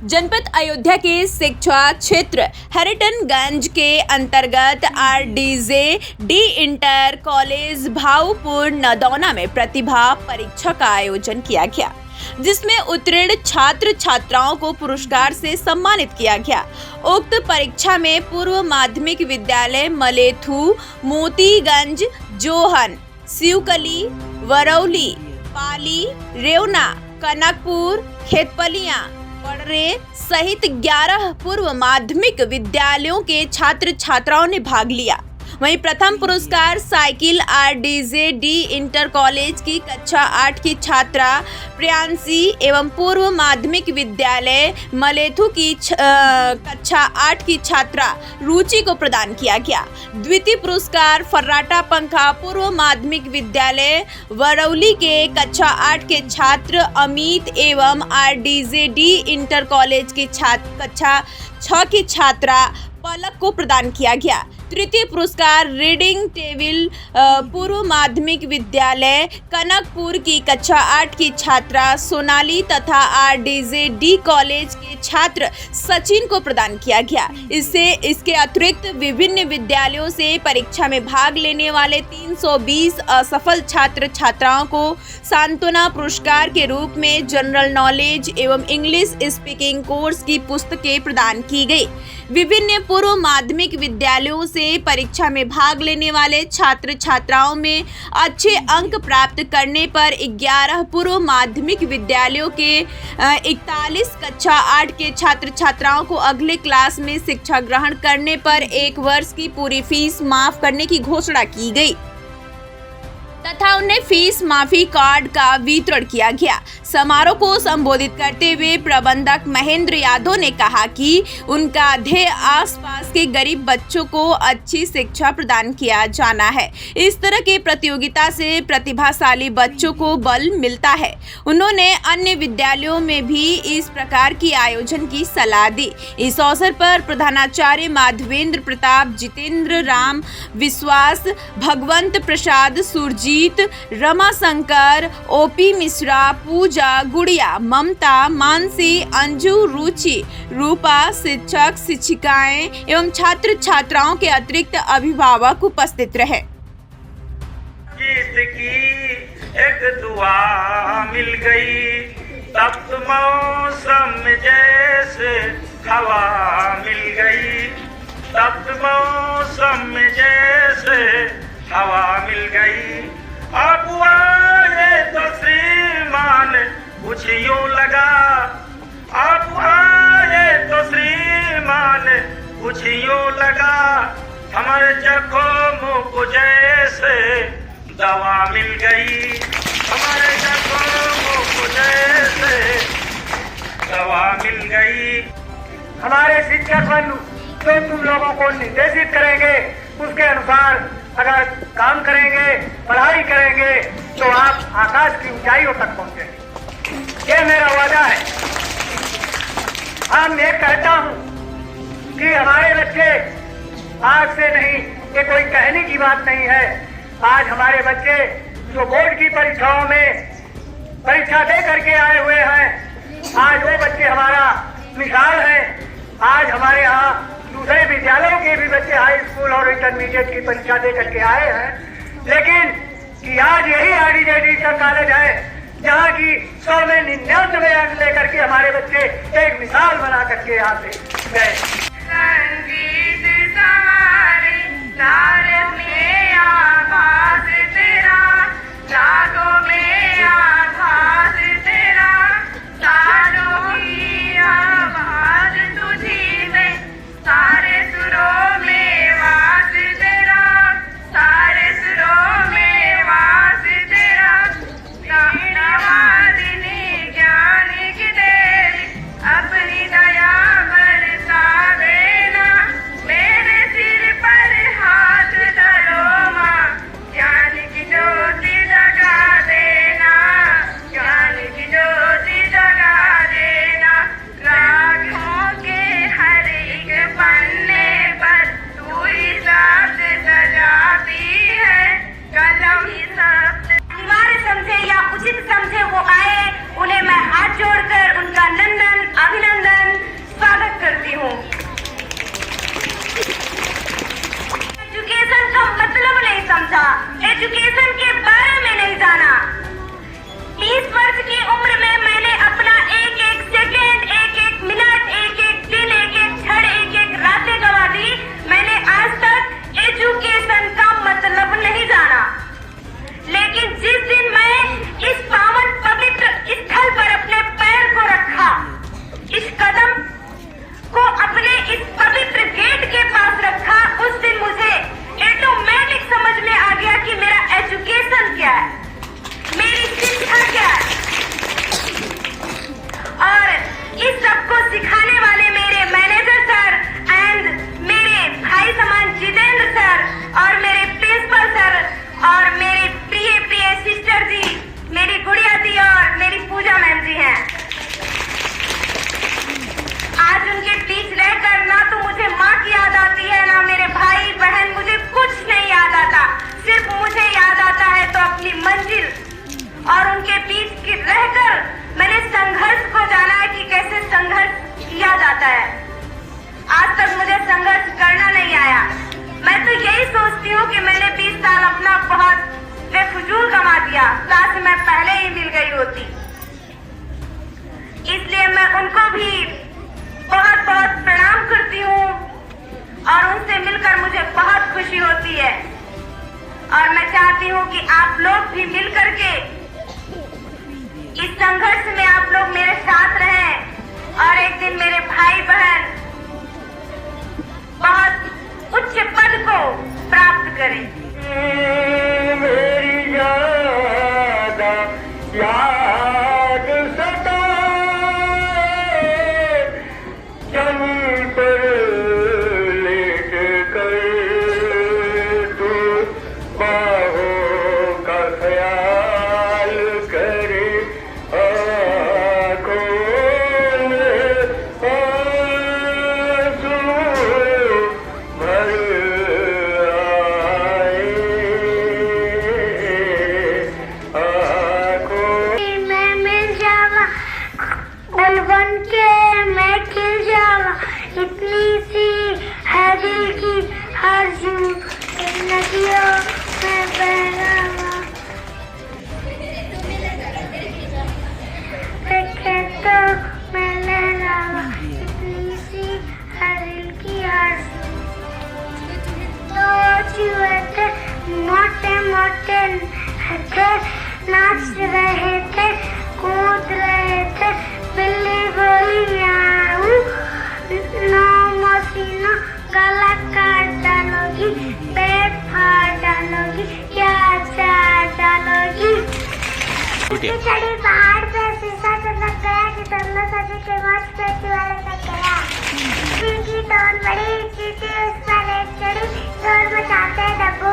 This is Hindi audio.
जनपद अयोध्या के शिक्षा क्षेत्र हरिटनगंज के अंतर्गत RDJ D inter college Bhaupur Nadauna में प्रतिभा परीक्षा का आयोजन किया गया, जिसमें उत्तीर्ण छात्र छात्राओं को पुरस्कार से सम्मानित किया गया। उक्त परीक्षा में पूर्व माध्यमिक विद्यालय मलेथू, मोतीगंज, जोहन, शिवकली, वरौली, पाली, रेवना, कनकपुर, खेतपलियां, पड़रे सहित 11 पूर्व माध्यमिक विद्यालयों के छात्र छात्राओं ने भाग लिया। वहीं प्रथम पुरस्कार cycle RDJ D inter college की कक्षा 8 की छात्रा प्रियांशी एवं पूर्व माध्यमिक विद्यालय मलेथू की कक्षा 8 की छात्रा रुचि को प्रदान किया गया। द्वितीय पुरस्कार फर्राटा पंखा पूर्व माध्यमिक विद्यालय वरौली के कक्षा 8 के छात्र अमित एवं आरडीजे डी इंटर कॉलेज की कक्षा 6 की छात्रा पलक को प्रदान किया गया। तृतीय पुरस्कार रीडिंग टेबल पूर्व माध्यमिक विद्यालय कनकपुर की कक्षा 8 की छात्रा सोनाली तथा आरडीजे डी कॉलेज के छात्र सचिन को प्रदान किया गया। इसके अतिरिक्त विभिन्न विद्यालयों से परीक्षा में भाग लेने वाले 320 असफल छात्र छात्राओं को सांत्वना पुरस्कार के रूप में जनरल नॉलेज एवं इंग्लिश स्पीकिंग कोर्स की पुस्तकें प्रदान की गई। विभिन्न पूर्व माध्यमिक विद्यालयों से परीक्षा में भाग लेने वाले छात्र छात्राओं में अच्छे अंक प्राप्त करने पर 11 पूर्व माध्यमिक विद्यालयों के 41 कक्षा 8 के छात्र छात्राओं को अगले क्लास में शिक्षा ग्रहण करने पर 1 वर्ष की पूरी फीस माफ करने की घोषणा की गई तथा उन्हें फीस माफी कार्ड का वितरण किया गया। समारोह को संबोधित करते हुए प्रबंधक महेंद्र यादव ने कहा कि उनका ध्येय आसपास के गरीब बच्चों को अच्छी शिक्षा प्रदान किया जाना है। इस तरह के प्रतियोगिता से प्रतिभाशाली बच्चों को बल मिलता है। उन्होंने अन्य विद्यालयों में भी इस प्रकार की आयोजन की सलाह दी। इस अवसर पर प्रधानाचार्य माधवेंद्र प्रताप, जितेंद्र राम विश्वास, भगवंत प्रसाद, सुरजीत, रमाशंकर, ओपी मिश्रा, पूजा, गुड़िया, ममता, मानसी, अंजू, रुचि, रूपा, शिक्षक शिक्षिकाएं एवं छात्र छात्राओं के अतिरिक्त अभिभावक उपस्थित रहे। जिसकी एक दुआ मिल गई, तब मौसम जैसे हवा मिल गई, तब मौसम जैसे हवा मिल गई। अब आए तो श्रीमान कुछ यूं लगा, अब आए तो श्रीमान कुछ यूं लगा, हमारे जख्मों को जैसे दवा मिल गई, हमारे जख्मों को जैसे दवा मिल गई। हमारे शिक्षक बंधु जो तुम लोगों को निर्देशित करेंगे उसके अनुसार अगर काम करेंगे, पढ़ाई करेंगे तो आप आकाश की ऊंचाइयों तक पहुंचेंगे। ये मेरा वादा है। हम ये कहता हूँ कि हमारे बच्चे आज से नहीं, ये कोई कहने की बात नहीं है। आज हमारे बच्चे जो बोर्ड की परीक्षाओं में परीक्षा दे करके आए हुए हैं, आज वो बच्चे हमारा मिसाल है। आज हमारे यहाँ दूसरे विद्यालयों के भी बच्चे हाई स्कूल और इंटरमीडिएट की परीक्षा दे करके आए हैं, लेकिन कि आज यही आरडीजे डी इंटर कॉलेज है जहाँ की 100 में 99 अंक लेकर के हमारे बच्चे एक मिसाल बना करके यहाँ से गए। दया बरसा देना, मेरे सिर पर हाथ और मैं चाहती हूँ कि आप लोग भी मिल करके इस संघर्ष में आप लोग मेरे साथ रहें और एक दिन मेरे भाई बहन बहुत उच्च पद को प्राप्त करें। मेरी याद सताए, जमीन पर लेट कर तू बाहों का ख्याल करे, आँखों में आंसू भर बन के मैं खिल जावा, इतनी सी है दिल की आरज़ू, नदियों में बहलावा, खेतों में लहरावा, इतनी सी है दिल की आरज़ू। तो चूहे थे मोटे मोटे थे, नाच रहे थे, कूद रहे थे, बिल्ली बोली म्याऊ, नो मसीनो गला काट डालोगी, पेट फाड़ डालोगी, क्या चाट डालोगी। चढ़ी पहाड़ पे शीशा चमक गया कि दोनों सभी के मौत पे वाले तक गया। की टोन बड़ी चीटी उस पर एक चढ़ी, शोर मचाते डब्बू